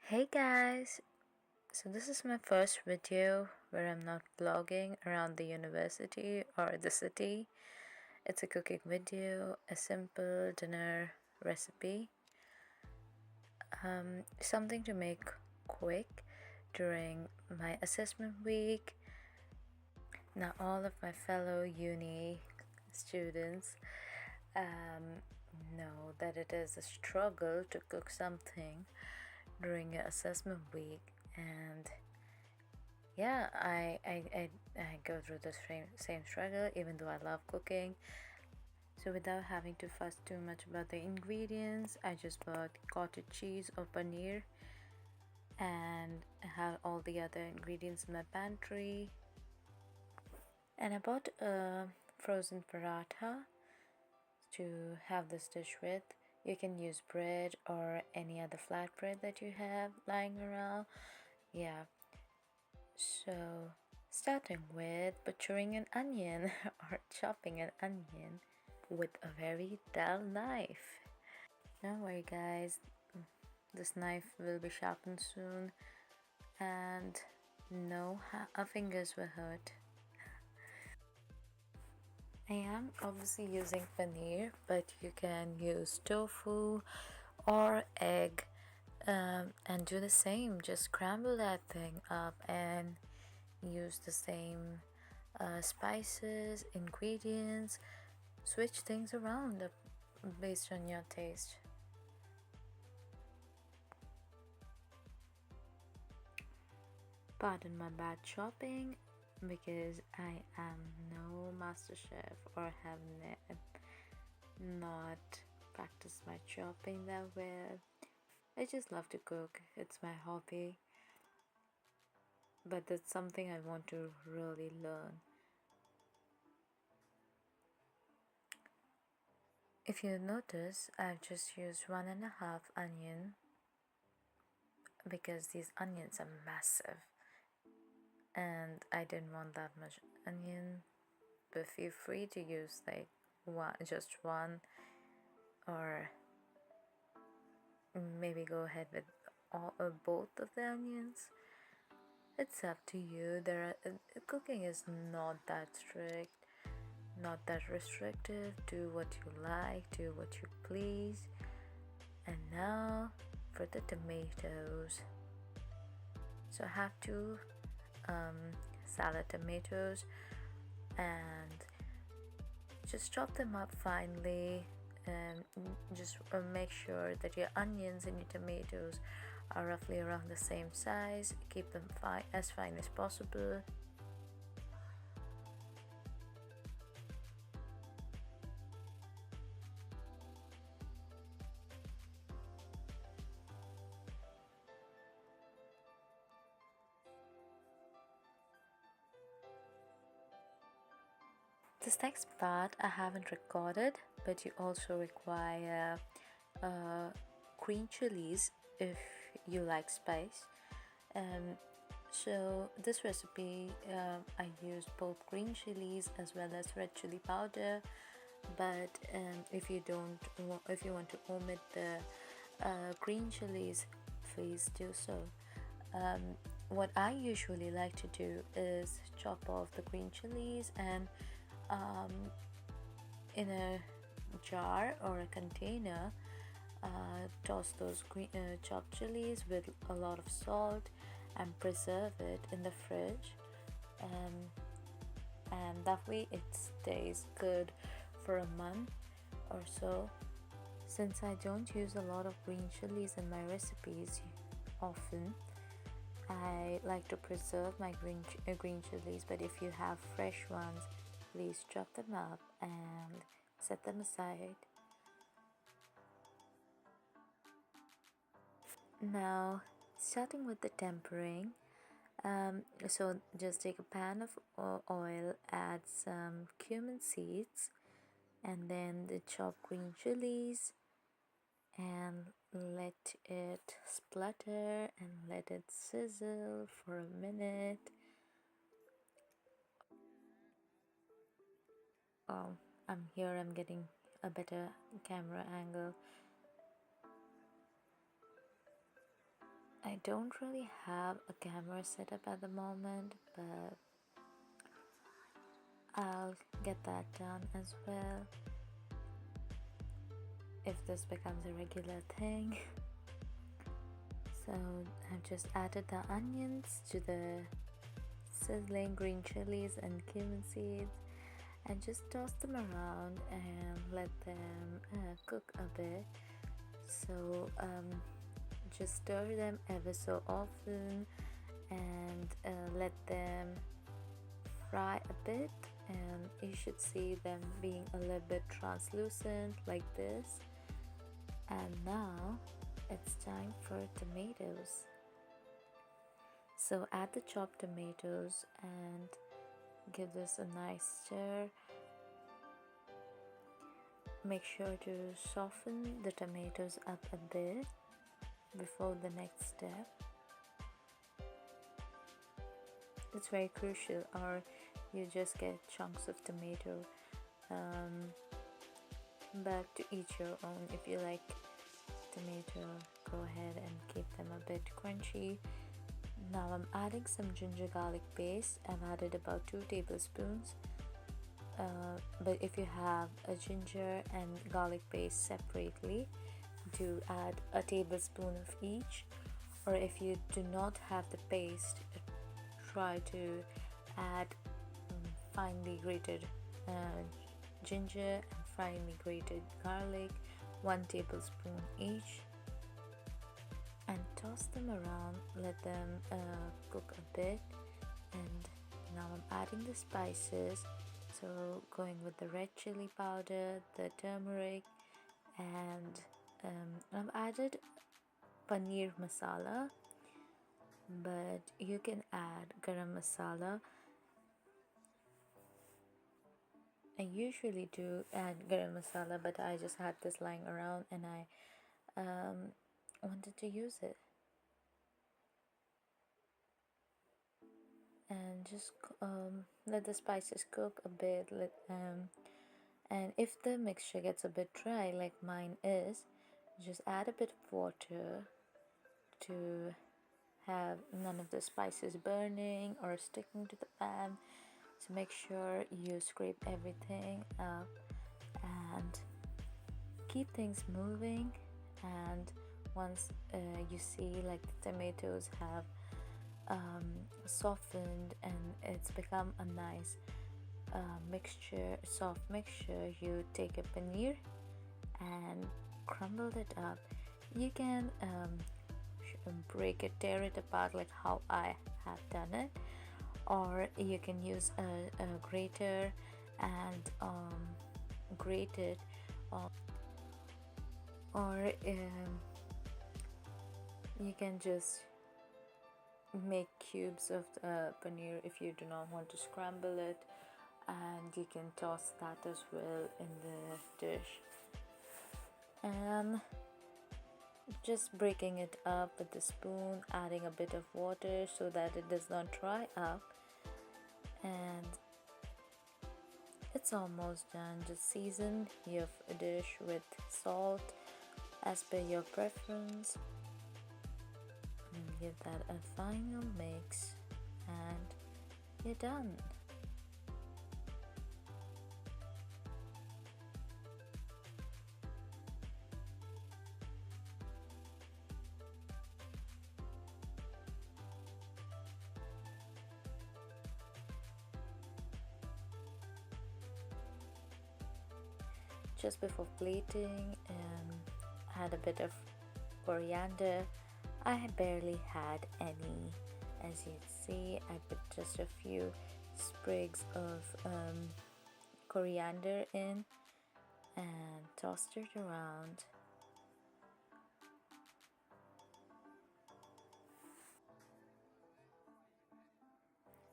Hey guys! So, this is my first video where I'm not vlogging around the university or the city. It's a cooking video, a simple dinner recipe, something to make quick during my assessment week. Now, all of my fellow uni students know that it is a struggle to cook something during your assessment week, and yeah, I go through the same struggle even though I love cooking. So without having to fuss too much about the ingredients, I just bought cottage cheese or paneer and I have all the other ingredients in my pantry. And I bought a frozen paratha to have this dish with. You can use bread or any other flat bread that you have lying around. Yeah, so starting with butchering an onion or chopping an onion with a very dull knife. Don't worry, guys, this knife will be sharpened soon and no our fingers were hurt. I am obviously using paneer, but you can use tofu or egg, and do the same. Just scramble that thing up and use the same spices, ingredients, switch things around based on your taste. Pardon my bad chopping because I am no master chef or have not practiced my chopping that well. I just love to cook, it's my hobby, but that's something I want to really learn. If you notice, I've just used 1.5 onion because these onions are massive and I didn't want that much onion, but feel free to use like just one, or maybe go ahead with all or both of the onions. It's up to you. Cooking is not that strict, not that restrictive. Do what you like, do what you please. And now for the tomatoes. So I have two salad tomatoes and just chop them up finely, and just make sure that your onions and your tomatoes are roughly around the same size. Keep them as fine as possible. This next part I haven't recorded, but you also require green chilies if you like spice. So this recipe, I use both green chilies as well as red chili powder. But if you want to omit the green chilies, please do so. What I usually like to do is chop off the green chilies and in a jar or a container, toss those chopped chilies with a lot of salt and preserve it in the fridge, and that way it stays good for a month or so. Since I don't use a lot of green chilies in my recipes often, I like to preserve my green chilies, but if you have fresh ones, please chop them up and set them aside. Now, starting with the tempering, so just take a pan of oil, add some cumin seeds, and then the chopped green chilies, and let it splutter and let it sizzle for a minute. Oh, I'm getting a better camera angle. I don't really have a camera set up at the moment, but I'll get that done as well if this becomes a regular thing. So I've just added the onions to the sizzling green chilies and cumin seeds and just toss them around and let them cook a bit. So just stir them ever so often and let them fry a bit, and you should see them being a little bit translucent like this. And now it's time for tomatoes. So add the chopped tomatoes and give this a nice stir. Make sure to soften the tomatoes up a bit before the next step. It's very crucial, or you just get chunks of tomato. But to each your own. If you like tomato, go ahead and keep them a bit crunchy. Now I'm adding some ginger garlic paste. I've added about 2 tablespoons. But if you have a ginger and garlic paste separately, do add a tablespoon of each. Or if you do not have the paste, try to add finely grated ginger and finely grated garlic, 1 tablespoon each, and toss them around. Let them cook a bit. And now I'm adding the spices. So going with the red chili powder, the turmeric, and I've added paneer masala, but you can add garam masala. I usually do add garam masala, but I just had this lying around and I wanted to use it. And just let the spices cook a bit. And if the mixture gets a bit dry, like mine is, just add a bit of water to have none of the spices burning or sticking to the pan. So make sure you scrape everything up and keep things moving. And once you see like the tomatoes have softened and it's become a nice mixture, soft mixture, you take a paneer and crumble it up. You can break it, tear it apart like how I have done it, or you can use a grater and grate it, or you can just make cubes of paneer if you do not want to scramble it, and you can toss that as well in the dish. And just breaking it up with the spoon, adding a bit of water so that it does not dry up, and it's almost done. Just season your dish with salt as per your preference and give that a final mix, and you're done. Just before plating, add a bit of coriander. I barely had any. As you see, I put just a few sprigs of coriander in and tossed it around.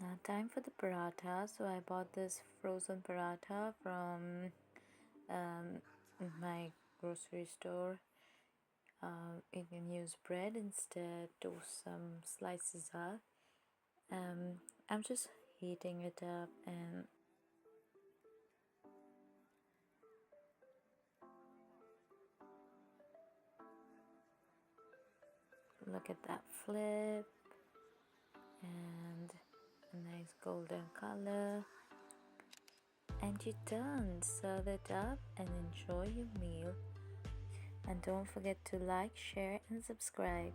Now time for the paratha. So I bought this frozen paratha from my grocery store. You can use bread instead, toast some slices up. I'm just heating it up and Look at that flip, and a nice golden color. And you're done. Serve it up and enjoy your meal. And don't forget to like, share, and subscribe.